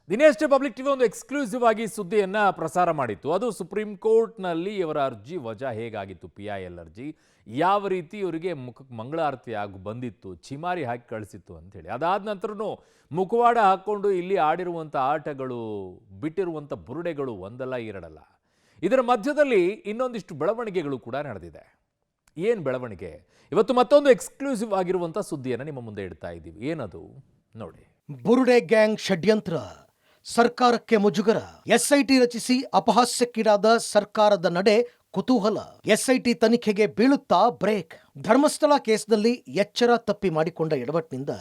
Dinesh public TV ಒಂದು exclusive ಆಗಿ ಸುದ್ದಿಯನ್ನ ಪ್ರಸಾರ ಮಾಡಿತ್ತು. ಅದು ಸುಪ್ರೀಂ ಕೋರ್ಟ್ನಲ್ಲಿ ಇವರ ಅರ್ಜಿ ವಜಾ ಹೇಗಾಗಿತ್ತು, PIL ಅರ್ಜಿ ಯಾವ ರೀತಿ ಇವರಿಗೆ ಮಂಗಳಾರತಿ ಆಗಿ ಬಂದಿತ್ತು, ಚಿಮಾರಿ ಹಾಕಿ ಕಳಿಸಿತ್ತು ಅಂತ ಹೇಳಿ. ಅದಾದ ನಂತರನೂ ಮುಖವಾಡ ಹಾಕೊಂಡು ಇಲ್ಲಿ ಆಡಿರುವಂಥ ಆಟಗಳು, ಬಿಟ್ಟಿರುವಂಥ ಬುರುಡೆಗಳು ಒಂದಲ್ಲ ಎರಡಲ್ಲ. ಇದರ ಮಧ್ಯದಲ್ಲಿ ಇನ್ನೊಂದಿಷ್ಟು ಬೆಳವಣಿಗೆಗಳು ಕೂಡ ನಡೆದಿದೆ. ಏನು ಬೆಳವಣಿಗೆ? ಇವತ್ತು ಮತ್ತೊಂದು ಎಕ್ಸ್ಕ್ಲೂಸಿವ್ ಆಗಿರುವಂಥ ಸುದ್ದಿಯನ್ನು ನಿಮ್ಮ ಮುಂದೆ ಇಡ್ತಾ ಇದ್ದೀವಿ. ಏನದು ನೋಡಿ. ಬುರುಡೆ ಗ್ಯಾಂಗ್ ಷಡ್ಯಂತ್ರ, ಸರ್ಕಾರಕ್ಕೆ ಮುಜುಗರ. SIT ರಚಿಸಿ ಅಪಹಾಸ್ಯಕ್ಕೀಡಾದ ಸರ್ಕಾರದ ನಡೆ ಕುತೂಹಲ. SIT ತನಿಖೆಗೆ ಬೀಳುತ್ತಾ ಬ್ರೇಕ್. ಧರ್ಮಸ್ಥಳ ಕೇಸ್ನಲ್ಲಿ ಎಚ್ಚರ ತಪ್ಪಿ ಮಾಡಿಕೊಂಡ ಎಡವಟ್ಟಿನಿಂದ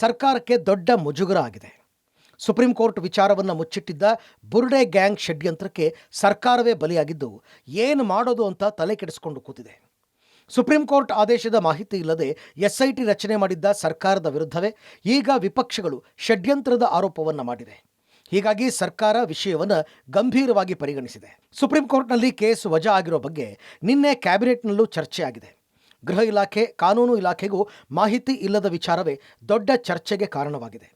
ಸರ್ಕಾರಕ್ಕೆ ದೊಡ್ಡ ಮುಜುಗರ ಆಗಿದೆ. ಸುಪ್ರೀಂ ಕೋರ್ಟ್ ವಿಚಾರವನ್ನು ಮುಚ್ಚಿಟ್ಟಿದ್ದ ಬುರುಡೆ ಗ್ಯಾಂಗ್ ಷಡ್ಯಂತ್ರಕ್ಕೆ ಸರ್ಕಾರವೇ ಬಲಿಯಾಗಿದ್ದು ಏನು ಮಾಡೋದು ಅಂತ ತಲೆ ಕೆಡಿಸಿಕೊಂಡು ಕೂತಿದೆ. ಸುಪ್ರೀಂ ಕೋರ್ಟ್ ಆದೇಶದ ಮಾಹಿತಿ ಇಲ್ಲದೆ SIT ರಚನೆ ಮಾಡಿದ್ದ ಸರ್ಕಾರದ ವಿರುದ್ಧವೇ ಈಗ ವಿಪಕ್ಷಗಳು ಷಡ್ಯಂತ್ರದ ಆರೋಪವನ್ನು ಮಾಡಿದೆ. ಹೀಗಾಗಿ ಸರ್ಕಾರ ವಿಷಯವನ್ನು ಗಂಭೀರವಾಗಿ ಪರಿಗಣಿಸಿದೆ. ಸುಪ್ರೀಂ ಕೋರ್ಟ್ನಲ್ಲಿ ಕೇಸ್ ವಜಾ ಆಗಿರೋ ಬಗ್ಗೆ ನಿನ್ನೆ ಕ್ಯಾಬಿನೆಟ್ನಲ್ಲೂ ಚರ್ಚೆ ಆಗಿದೆ. ಗೃಹ ಇಲಾಖೆ, ಕಾನೂನು ಇಲಾಖೆಗೂ ಮಾಹಿತಿ ಇಲ್ಲದ ವಿಚಾರವೇ ದೊಡ್ಡ ಚರ್ಚೆಗೆ ಕಾರಣವಾಗಿದೆ.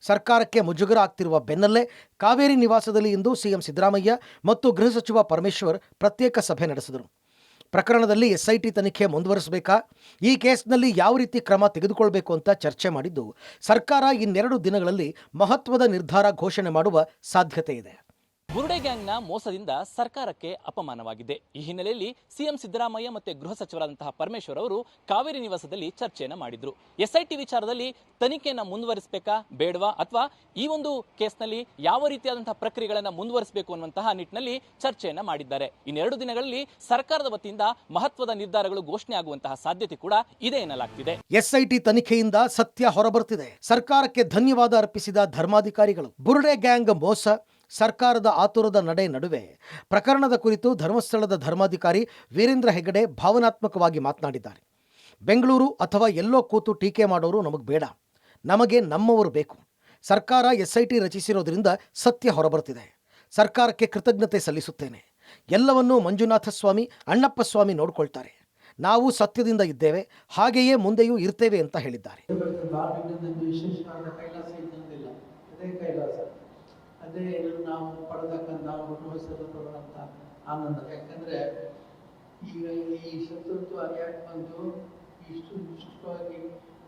ಸರ್ಕಾರಕ್ಕೆ ಮುಜುಗರ ಆಗ್ತಿರುವ ಬೆನ್ನಲ್ಲೇ ಕಾವೇರಿ ನಿವಾಸದಲ್ಲಿ ಇಂದು CM ಸಿದ್ದರಾಮಯ್ಯ ಮತ್ತು ಗೃಹ ಸಚಿವ ಪರಮೇಶ್ವರ್ ಪ್ರತ್ಯೇಕ ಸಭೆ ನಡೆಸಿದರು. ಪ್ರಕರಣದಲ್ಲಿ SIT ತನಿಖೆ ಮುಂದುವರಿಸಬೇಕಾ, ಈ ಕೇಸ್ನಲ್ಲಿ ಯಾವ ರೀತಿ ಕ್ರಮ ತೆಗೆದುಕೊಳ್ಬೇಕು ಅಂತ ಚರ್ಚೆ ಮಾಡಿದ್ದು ಸರ್ಕಾರ ಇನ್ನೆರಡು ದಿನಗಳಲ್ಲಿ ಮಹತ್ವದ ನಿರ್ಧಾರ ಘೋಷಣೆ ಮಾಡುವ ಸಾಧ್ಯತೆ ಇದೆ. ಬುರುಡೆ ಗ್ಯಾಂಗ್ನ ಮೋಸದಿಂದ ಸರ್ಕಾರಕ್ಕೆ ಅಪಮಾನವಾಗಿದೆ. ಈ ಹಿನ್ನೆಲೆಯಲ್ಲಿ CM ಸಿದ್ದರಾಮಯ್ಯ ಮತ್ತು ಗೃಹ ಸಚಿವರಾದಂತಹ ಪರಮೇಶ್ವರ್ ಅವರು ಕಾವೇರಿ ನಿವಾಸದಲ್ಲಿ ಚರ್ಚೆಯನ್ನು ಮಾಡಿದ್ರು. SIT ವಿಚಾರದಲ್ಲಿ ತನಿಖೆಯನ್ನು ಮುಂದುವರಿಸಬೇಕಾ ಬೇಡವಾ, ಅಥವಾ ಈ ಒಂದು ಕೇಸ್ನಲ್ಲಿ ಯಾವ ರೀತಿಯಾದಂತಹ ಪ್ರಕ್ರಿಯೆಗಳನ್ನು ಮುಂದುವರಿಸಬೇಕು ಅನ್ನುವಂತಹ ನಿಟ್ಟಿನಲ್ಲಿ ಚರ್ಚೆಯನ್ನು ಮಾಡಿದ್ದಾರೆ. ಇನ್ನೆರಡು ದಿನಗಳಲ್ಲಿ ಸರ್ಕಾರದ ವತಿಯಿಂದ ಮಹತ್ವದ ನಿರ್ಧಾರಗಳು ಘೋಷಣೆ ಆಗುವಂತಹ ಸಾಧ್ಯತೆ ಕೂಡ ಇದೆ ಎನ್ನಲಾಗ್ತಿದೆ. SIT ತನಿಖೆಯಿಂದ ಸತ್ಯ ಹೊರಬರುತ್ತಿದೆ. ಸರ್ಕಾರಕ್ಕೆ ಧನ್ಯವಾದ ಅರ್ಪಿಸಿದ ಧರ್ಮಾಧಿಕಾರಿಗಳು. ಬುರುಡೆ ಗ್ಯಾಂಗ್ ಮೋಸ, ಸರ್ಕಾರದ ಆತುರದ ನಡೆ ನಡುವೆ ಪ್ರಕರಣದ ಕುರಿತು ಧರ್ಮಸ್ಥಳದ ಧರ್ಮಾಧಿಕಾರಿ ವೀರೇಂದ್ರ ಹೆಗಡೆ ಭಾವನಾತ್ಮಕವಾಗಿ ಮಾತನಾಡಿದ್ದಾರೆ. ಬೆಂಗಳೂರು ಅಥವಾ ಎಲ್ಲೋ ಕೂತು ಟೀಕೆ ಮಾಡೋರು ನಮಗೆ ಬೇಡ, ನಮಗೆ ನಮ್ಮವರು ಬೇಕು. ಸರ್ಕಾರ SIT ರಚಿಸಿರೋದ್ರಿಂದ ಸತ್ಯ ಹೊರಬರುತ್ತಿದೆ. ಸರ್ಕಾರಕ್ಕೆ ಕೃತಜ್ಞತೆ ಸಲ್ಲಿಸುತ್ತೇನೆ. ಎಲ್ಲವನ್ನೂ ಮಂಜುನಾಥ ಸ್ವಾಮಿ, ಅಣ್ಣಪ್ಪ ಸ್ವಾಮಿ ನೋಡಿಕೊಳ್ತಾರೆ. ನಾವು ಸತ್ಯದಿಂದ ಇದ್ದೇವೆ, ಹಾಗೆಯೇ ಮುಂದೆಯೂ ಇರ್ತೇವೆ ಅಂತ ಹೇಳಿದ್ದಾರೆ. ಅದೇ ನಾವು ಪಡೆದಕ್ಕಂಥ ಪಡುವಂಥ ಆನಂದ. ಯಾಕಂದರೆ ಈಗ ಈ ಶತ್ರುತ್ವ ಯಾಕೆ ಬಂತು, ಇಷ್ಟವಾಗಿ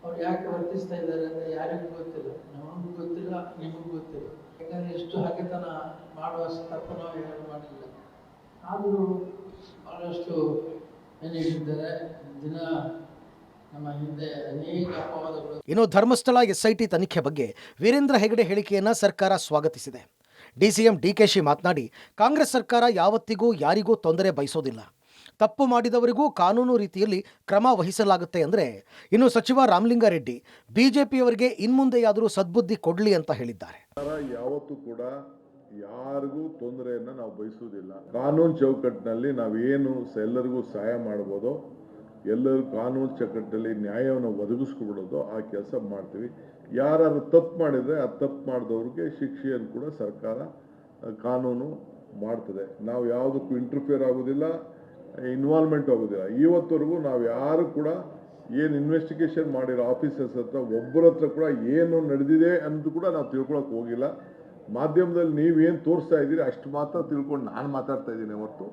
ಅವ್ರು ಯಾಕೆ ವರ್ತಿಸ್ತಾ ಇದ್ದಾರೆ ಅಂತ ಯಾರಿಗೂ ಗೊತ್ತಿಲ್ಲ, ನಮಗೂ ಗೊತ್ತಿಲ್ಲ, ನಿಮಗೂ ಗೊತ್ತಿಲ್ಲ. ಯಾಕಂದರೆ ಎಷ್ಟು ಹಗೆತನ ಮಾಡುವಷ್ಟು ತಪ್ಪು ನಾವು ಯಾರು ಮಾಡಿಲ್ಲ. ಆದರೂ ಭಾಳಷ್ಟು ಏನಿದ್ದಾರೆ ದಿನ ನಮ್ಮ ಹಿಂದೆ ಅನೇಕ ಅಪವಾದಗಳು. ಇನ್ನು ಧರ್ಮಸ್ಥಳ SIT ತನಿಖೆ ಬಗ್ಗೆ ವೀರೇಂದ್ರ ಹೆಗಡೆ ಹೇಳಿಕೆಯನ್ನು ಸರ್ಕಾರ ಸ್ವಾಗತಿಸಿದೆ. DCM DKಶಿ ಮಾತನಾಡಿ, ಕಾಂಗ್ರೆಸ್ ಸರ್ಕಾರ ಯಾವತ್ತಿಗೂ ಯಾರಿಗೂ ತೊಂದರೆ ಬಯಸೋದಿಲ್ಲ, ತಪ್ಪು ಮಾಡಿದವರಿಗೂ ಕಾನೂನು ರೀತಿಯಲ್ಲಿ ಕ್ರಮ ವಹಿಸಲಾಗುತ್ತೆ ಅಂದರೆ, ಇನ್ನು ಸಚಿವ ರಾಮಲಿಂಗಾರೆಡ್ಡಿ BJPಯವರಿಗೆ ಇನ್ಮುಂದೆಯಾದರೂ ಸದ್ಬುದ್ಧಿ ಕೊಡಲಿ ಅಂತ ಹೇಳಿದ್ದಾರೆ. ಯಾವತ್ತೂ ಕೂಡ ಯಾರಿಗೂ ತೊಂದರೆಯನ್ನು ನಾವು ಬಯಸುವುದಿಲ್ಲ. ಕಾನೂನು ಚೌಕಟ್ಟಿನಲ್ಲಿ ನಾವೇನು ಎಲ್ಲರಿಗೂ ಸಹಾಯ ಮಾಡ್ಬೋದೋ, ಎಲ್ಲರೂ ಕಾನೂನು ಚೌಕಟ್ಟಲ್ಲಿ ನ್ಯಾಯವನ್ನು ಒದಗಿಸ್ಕೊಬಿಡೋದು ಆ ಕೆಲಸ ಮಾಡ್ತೀವಿ. ಯಾರು ತಪ್ಪು ಮಾಡಿದರೆ ಆ ತಪ್ಪು ಮಾಡಿದವ್ರಿಗೆ ಶಿಕ್ಷೆಯನ್ನು ಕೂಡ ಸರ್ಕಾರ ಕಾನೂನು ಮಾಡ್ತದೆ. ನಾವು ಯಾವುದಕ್ಕೂ ಇಂಟರ್ಫಿಯರ್ ಆಗೋದಿಲ್ಲ, ಇನ್ವಾಲ್ವ್ಮೆಂಟ್ ಆಗೋದಿಲ್ಲ. ಇವತ್ತವರೆಗೂ ನಾವು ಯಾರು ಕೂಡ ಏನು ಇನ್ವೆಸ್ಟಿಗೇಷನ್ ಮಾಡಿರೋ ಆಫೀಸರ್ಸ್ ಹತ್ರ ಒಬ್ಬರ ಹತ್ರ ಕೂಡ ಏನು ನಡೆದಿದೆ ಅನ್ನೋದು ಕೂಡ ನಾವು ತಿಳ್ಕೊಳಕ್ಕೆ ಹೋಗಿಲ್ಲ. ಮಾಧ್ಯಮದಲ್ಲಿ ನೀವೇನು ತೋರಿಸ್ತಾ ಇದ್ದೀರಿ ಅಷ್ಟು ಮಾತ್ರ ತಿಳ್ಕೊಂಡು ನಾನು ಮಾತಾಡ್ತಾ ಇದ್ದೀನಿ ಹೊರತು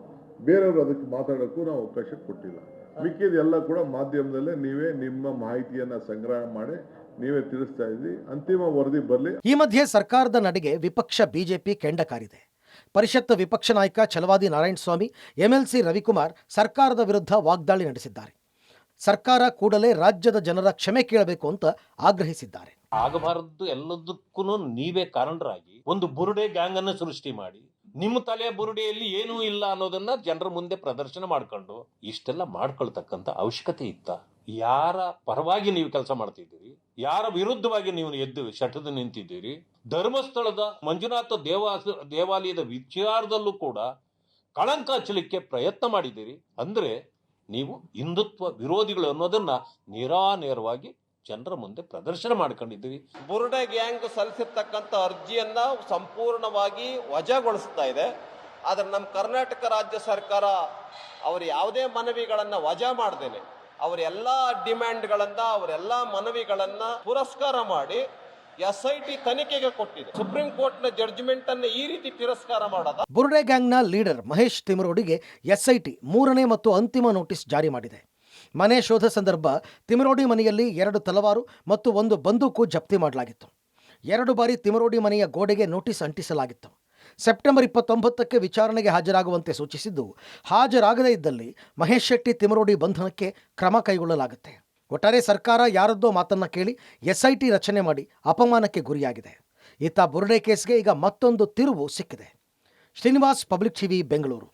ಬೇರೆಯವರು ಅದಕ್ಕೆ ಮಾತಾಡೋಕ್ಕೂ ನಾವು ಅವಕಾಶ ಕೊಟ್ಟಿಲ್ಲ. ಮಿಕ್ಕಿದೆಲ್ಲ ಕೂಡ ಮಾಧ್ಯಮದಲ್ಲೇ ನೀವೇ ನಿಮ್ಮ ಮಾಹಿತಿಯನ್ನು ಸಂಗ್ರಹ ಮಾಡಿ ನೀವೇ ತಿಳಿಸ್ತಾ ಇದ್ರಿ. ಅಂತಿಮ ವರದಿ ಬರಲಿ. ಈ ಮಧ್ಯೆ ಸರ್ಕಾರದ ನಡೆಗೆ ವಿಪಕ್ಷ BJP ಕೆಂಡ ಕಾರಿದೆ. ಪರಿಷತ್ ವಿಪಕ್ಷ ನಾಯಕ ಛಲವಾದಿ ನಾರಾಯಣಸ್ವಾಮಿ, MLC ರವಿಕುಮಾರ್ ಸರ್ಕಾರದ ವಿರುದ್ಧ ವಾಗ್ದಾಳಿ ನಡೆಸಿದ್ದಾರೆ. ಸರ್ಕಾರ ಕೂಡಲೇ ರಾಜ್ಯದ ಜನರ ಕ್ಷಮೆ ಕೇಳಬೇಕು ಅಂತ ಆಗ್ರಹಿಸಿದ್ದಾರೆ. ಆಗಬಾರದ್ದು ಎಲ್ಲದಕ್ಕೂ ನೀವೇ ಕಾರಣರಾಗಿ ಒಂದು ಬುರುಡೆ ಗ್ಯಾಂಗ್ ಅನ್ನು ಸೃಷ್ಟಿ ಮಾಡಿ, ನಿಮ್ಮ ತಲೆಯ ಬುರುಡೆಯಲ್ಲಿ ಏನೂ ಇಲ್ಲ ಅನ್ನೋದನ್ನ ಜನರ ಮುಂದೆ ಪ್ರದರ್ಶನ ಮಾಡ್ಕೊಂಡು ಇಷ್ಟೆಲ್ಲ ಮಾಡ್ಕೊಳ್ತಕ್ಕಂಥ ಅವಶ್ಯಕತೆ ಇತ್ತ? ಯಾರ ಪರವಾಗಿ ನೀವು ಕೆಲಸ ಮಾಡ್ತಿದ್ದೀರಿ? ಯಾರ ವಿರುದ್ಧವಾಗಿ ನೀವು ಎದ್ದು ಶಟದು ನಿಂತಿದ್ದೀರಿ? ಧರ್ಮಸ್ಥಳದ ಮಂಜುನಾಥ ದೇವಾಲಯದ ವಿಚಾರದಲ್ಲೂ ಕೂಡ ಕಳಂಕ ಹಚ್ಚಲಿಕ್ಕೆ ಪ್ರಯತ್ನ ಮಾಡಿದ್ದೀರಿ ಅಂದ್ರೆ ನೀವು ಹಿಂದುತ್ವ ವಿರೋಧಿಗಳು ಅನ್ನೋದನ್ನ ನೇರವಾಗಿ ಜನರ ಮುಂದೆ ಪ್ರದರ್ಶನ ಮಾಡ್ಕೊಂಡಿದ್ದೀವಿ. ಬುರುಡೆ ಗ್ಯಾಂಗ್ ಸಲ್ಲಿಸಿರ್ತಕ್ಕಂಥ ಅರ್ಜಿಯನ್ನ ಸಂಪೂರ್ಣವಾಗಿ ವಜಾಗೊಳಿಸ್ತಾ ಇದೆ. ಆದರೆ ನಮ್ಮ ಕರ್ನಾಟಕ ರಾಜ್ಯ ಸರ್ಕಾರ ಅವರು ಯಾವುದೇ ಮನವಿಗಳನ್ನು ವಜಾ ಮಾಡ್ದೇನೆ ಅವರೆಲ್ಲ ಡಿಮ್ಯಾಂಡ್ಗಳನ್ನು, ಅವರೆಲ್ಲ ಮನವಿಗಳನ್ನು ಪುರಸ್ಕಾರ ಮಾಡಿ SIT ತನಿಖೆಗೆ ಕೊಟ್ಟಿದೆ. ಸುಪ್ರೀಂ ಕೋರ್ಟ್ನ ಜಡ್ಜ್ಮೆಂಟ್ ಅನ್ನು ಈ ರೀತಿ ತಿರಸ್ಕಾರ ಮಾಡೋದ? ಬುರುಡೆ ಗ್ಯಾಂಗ್ನ ಲೀಡರ್ ಮಹೇಶ್ ತಿಮರೋಡಿಗೆ ಎಸ್ಐಟಿ 3ನೇ ಮತ್ತು ಅಂತಿಮ ನೋಟಿಸ್ ಜಾರಿ ಮಾಡಿದೆ. ಮನೆ ಶೋಧ ಸಂದರ್ಭ ತಿಮರೋಡಿ ಮನೆಯಲ್ಲಿ 2 ತಲವಾರು ಮತ್ತು 1 ಬಂದೂಕು ಜಪ್ತಿ ಮಾಡಲಾಗಿತ್ತು. 2 ಬಾರಿ ತಿಮರೋಡಿ ಮನೆಯ ಗೋಡೆಗೆ ನೋಟಿಸ್ ಅಂಟಿಸಲಾಗಿತ್ತು. ಸೆಪ್ಟೆಂಬರ್ 29ಕ್ಕೆ ವಿಚಾರಣೆಗೆ ಹಾಜರಾಗುವಂತೆ ಸೂಚಿಸಿದ್ದು, ಹಾಜರಾಗದೇ ಇದ್ದಲ್ಲಿ ಮಹೇಶ್ ಶೆಟ್ಟಿ ತಿಮರೋಡಿ ಬಂಧನಕ್ಕೆ ಕ್ರಮ ಕೈಗೊಳ್ಳಲಾಗುತ್ತೆ. ಒಟ್ಟಾರೆ ಸರ್ಕಾರ ಯಾರದ್ದೋ ಮಾತನ್ನ ಕೇಳಿ ಎಸ್ಐಟಿ ರಚನೆ ಮಾಡಿ ಅಪಮಾನಕ್ಕೆ ಗುರಿಯಾಗಿದೆ. ಇತ್ತ ಬುರುಡೆ ಕೇಸ್ಗೆ ಈಗ ಮತ್ತೊಂದು ತಿರುವು ಸಿಕ್ಕಿದೆ. Srinivas, public TV, Bengaluru.